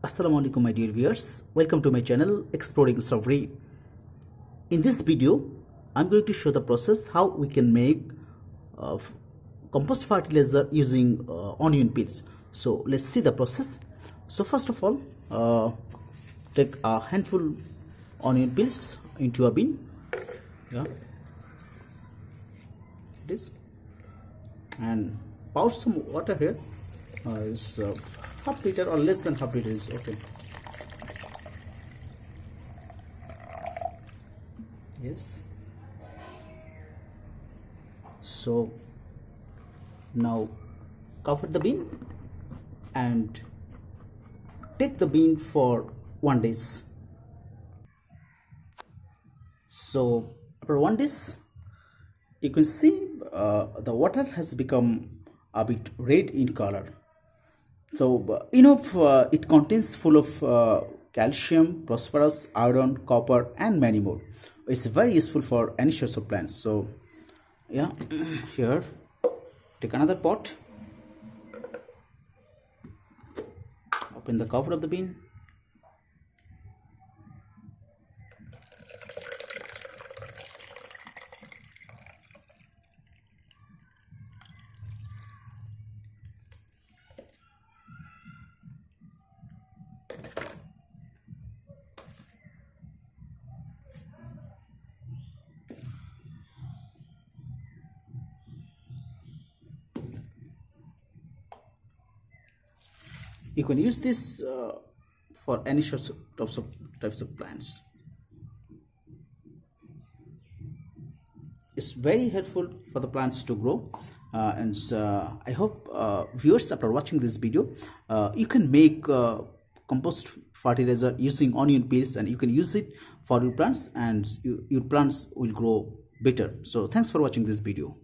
Assalamu alaikum my dear viewers, welcome to my channel Exploring Sabri. In this video I'm going to show the process how we can make compost fertilizer using onion peels. So let's see the process. So first of all, take a handful onion peels into a bin. Yeah, it is, and pour some water here. Is half liter or less than half liter is okay. Yes. So now cover the bean and take the bean for 1 day. So after 1 day, you can see the water has become a bit red in color. So it contains full of calcium, phosphorus, iron, copper, and many more. It's very useful for any sorts of plants. So yeah, here take another pot, open the cover of the bin, you can use this for any sorts of types of plants. It's very helpful for the plants to grow, and I hope viewers, after watching this video, you can make compost fertilizer using onion peels, and you can use it for your plants, and your plants will grow better. So thanks for watching this video.